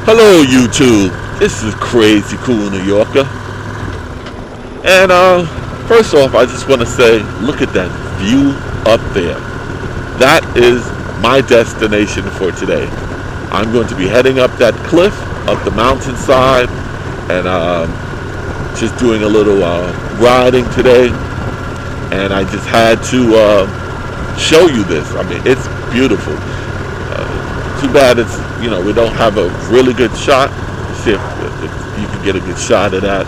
Hello, YouTube. This is Crazy Cool New Yorker. And first off, I just want to say, look at that view up there. That is my destination for today. I'm going to be heading up that cliff, up the mountainside, and just doing a little riding today. And I just had to show you this. I mean, it's beautiful. Too bad it's, we don't have a really good shot. See if you can get a good shot of that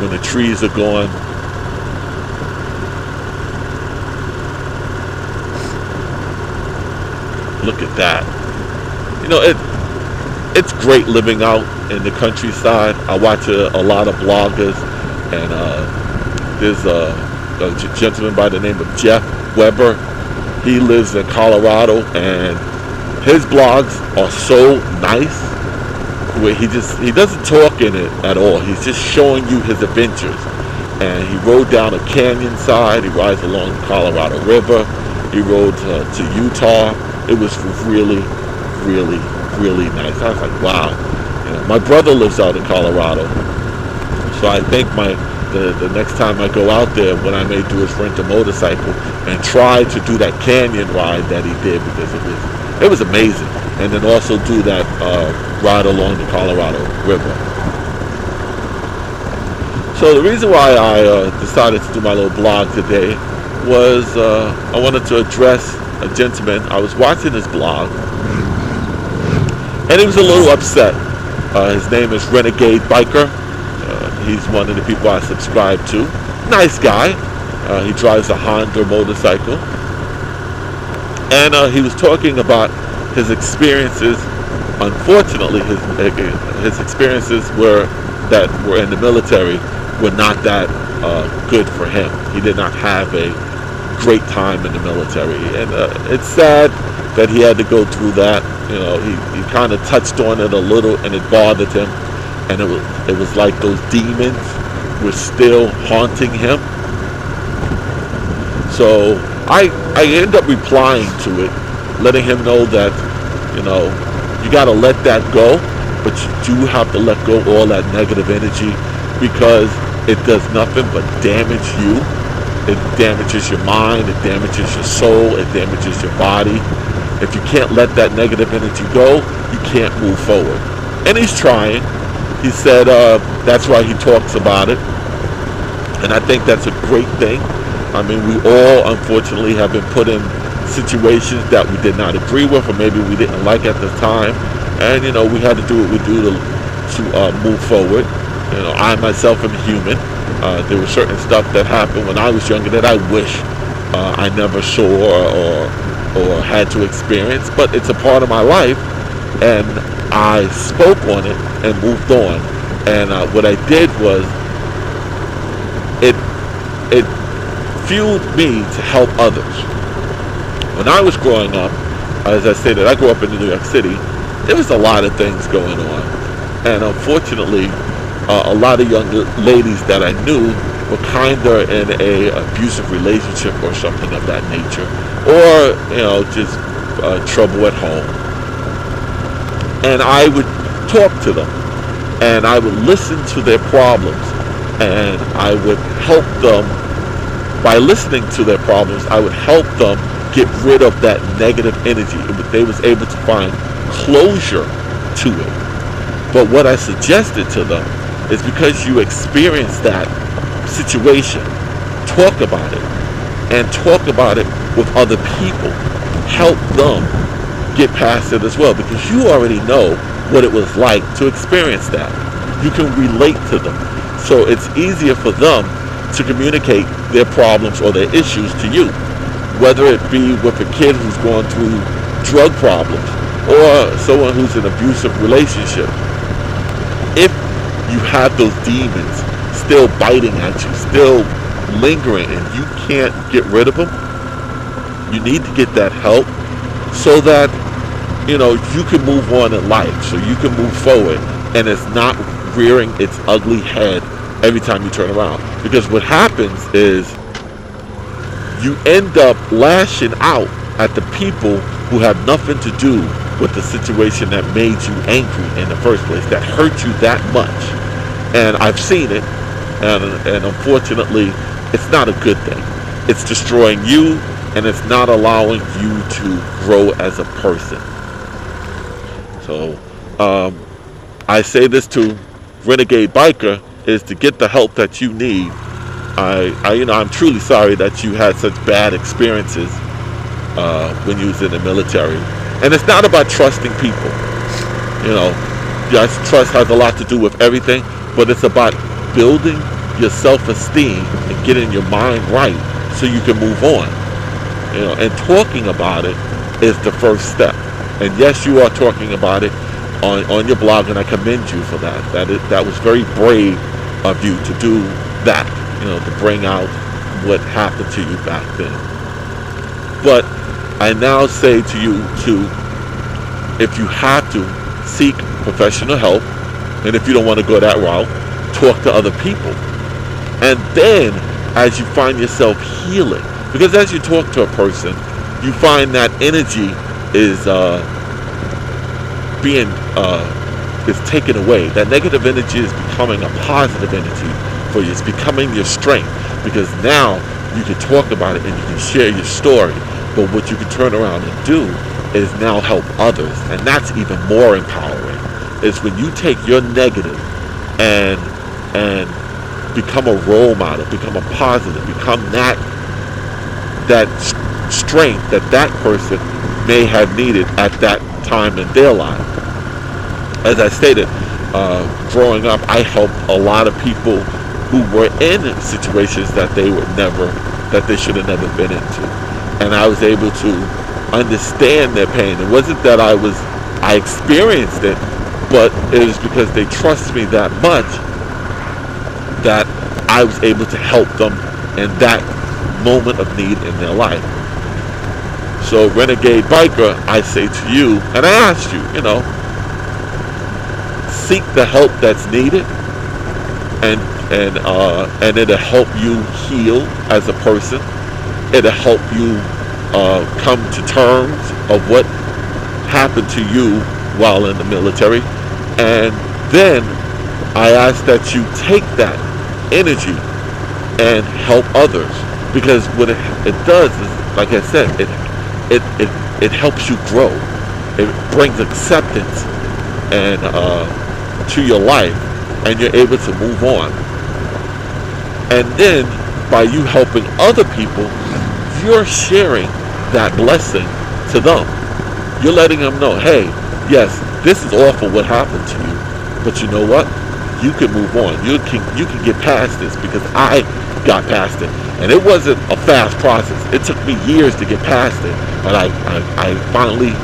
when the trees are gone. Look at that. It's great living out in the countryside. I watch a lot of bloggers, and there's a gentleman by the name of Jeff Weber. He lives in Colorado, and his blogs are so nice where he doesn't talk in it at all. He's just showing you his adventures. And he rode down a canyon side. He rides along the Colorado River. He rode to Utah. It was really, really, really nice. I was like, wow. My brother lives out in Colorado. So I think the next time I go out there, what I may do is rent a motorcycle and try to do that canyon ride that he did, because it was amazing. And then also do that ride along the Colorado River. So the reason why I decided to do my little blog today was I wanted to address a gentleman. I was watching his blog, and he was a little upset. His name is Renegade Biker. He's one of the people I subscribe to. Nice guy. He drives a Honda motorcycle. And he was talking about his experiences. Unfortunately, his experiences that were in the military were not that good for him. He did not have a great time in the military, and it's sad that he had to go through that. He kind of touched on it a little, and it bothered him, and it was like those demons were still haunting him. So I end up replying to it, letting him know that, you got to let that go, but you do have to let go all that negative energy, because it does nothing but damage you. It damages your mind, it damages your soul, it damages your body. If you can't let that negative energy go, you can't move forward. And he's trying. He said that's why he talks about it. And I think that's a great thing. I mean, we all, unfortunately, have been put in situations that we did not agree with, or maybe we didn't like at the time. And, we had to do what we do to move forward. I myself am human. There was certain stuff that happened when I was younger that I wish I never saw or had to experience, but it's a part of my life, and I spoke on it and moved on. And what I did was it fueled me to help others. When I was growing up, as I stated, I grew up in New York City. There was a lot of things going on, and unfortunately, a lot of young ladies that I knew were kind of in a abusive relationship or something of that nature, or just trouble at home. And I would talk to them, and I would listen to their problems, and I would help them. By listening to their problems, I would help them get rid of that negative energy. They was able to find closure to it. But what I suggested to them is, because you experienced that situation, talk about it, and talk about it with other people. Help them get past it as well, because you already know what it was like to experience that. You can relate to them. So it's easier for them to communicate their problems or their issues to you, whether it be with a kid who's going through drug problems or someone who's in an abusive relationship. If you have those demons still biting at you, still lingering, and you can't get rid of them, you need to get that help, so that you can move on in life, so you can move forward, and it's not rearing its ugly head every time you turn around. Because what happens is you end up lashing out at the people who have nothing to do with the situation that made you angry in the first place, that hurt you that much. And I've seen it, and unfortunately, it's not a good thing. It's destroying you, and it's not allowing you to grow as a person. So, I say this to Renegade Biker, is to get the help that you need. I'm truly sorry that you had such bad experiences when you was in the military. And it's not about trusting people. Yes, trust has a lot to do with everything, but it's about building your self-esteem and getting your mind right so you can move on. And talking about it is the first step. And yes, you are talking about it on your blog, and I commend you for that. That was very brave of you to do that, to bring out what happened to you back then. But I now say to you if you have to, seek professional help, and if you don't want to go that route, talk to other people. And then, as you find yourself healing, because as you talk to a person, you find that energy is being taken away. That negative energy is becoming a positive energy for you. It's becoming your strength, because now you can talk about it and you can share your story. But what you can turn around and do is now help others, and that's even more empowering. Is when you take your negative and become a role model, become a positive, become that strength that person may have needed at that time in their life. As I stated, growing up, I helped a lot of people who were in situations that they should have never been into, and I was able to understand their pain. It wasn't that I experienced it, but it was because they trusted me that much that I was able to help them in that moment of need in their life. So, Renegade Biker, I say to you, and I asked you, seek the help that's needed, and it'll help you heal as a person. It'll help you come to terms of what happened to you while in the military. And then I ask that you take that energy and help others, because what it does is, like I said, it helps you grow. It brings acceptance and to your life, and you're able to move on. And then by you helping other people, you're sharing that blessing to them. You're letting them know, hey, yes, this is awful what happened to you, but you know what? You can move on. You can get past this, because I got past it. And it wasn't a fast process. It took me years to get past it, but I finally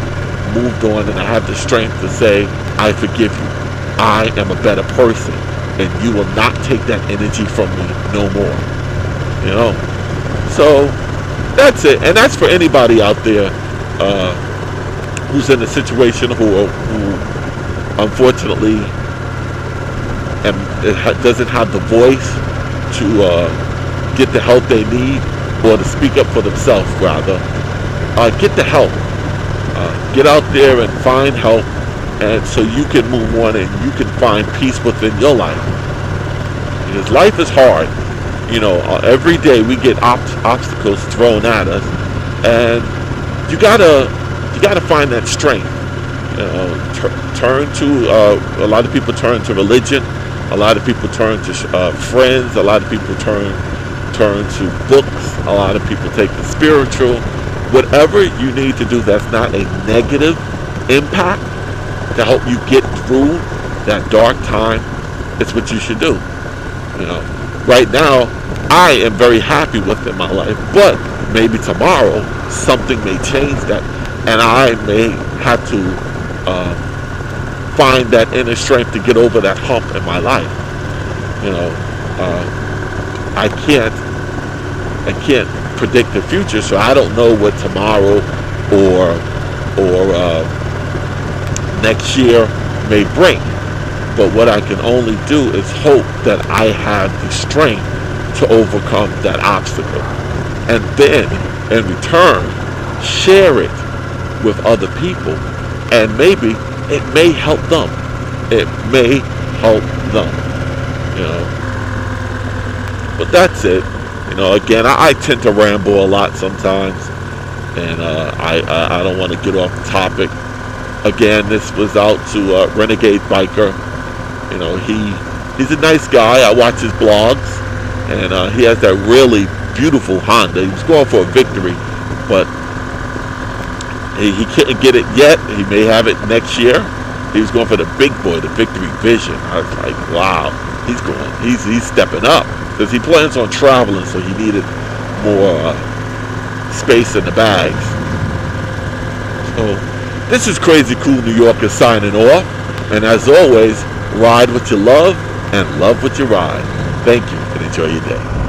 moved on, and I have the strength to say, I forgive you. I am a better person, and you will not take that energy from me no more. So that's it. And that's for anybody out there who's in a situation who unfortunately doesn't have the voice to get the help they need, or to speak up for themselves, rather. Get the help. Get out there and find help, and so you can move on and you can find peace within your life. Because life is hard. Every day we get obstacles thrown at us, and you gotta find that strength. Turn to a lot of people turn to religion. A lot of people turn to friends. A lot of people turn to books. A lot of people take the spiritual. Whatever you need to do that's not a negative impact to help you get through that dark time, it's what you should do. Right now, I am very happy within my life, but maybe tomorrow something may change that, and I may have to find that inner strength to get over that hump in my life. I can't predict the future, so I don't know what tomorrow or next year may bring. But what I can only do is hope that I have the strength to overcome that obstacle. And then, in return, share it with other people. And maybe it may help them. It may help them. You know. But that's it. You know, again, I tend to ramble a lot sometimes. And I don't want to get off the topic. Again, this was out to Renegade Biker. You know, he's a nice guy. I watch his blogs, and he has that really beautiful Honda. He was going for a victory, but he couldn't get it yet. He may have it next year. He was going for the big boy, the Victory Vision. I was like, wow, he's stepping up because he plans on traveling, so he needed more space in the bags. So this is Crazy Cool New Yorker signing off, and as always, ride what you love and love what you ride. Thank you and enjoy your day.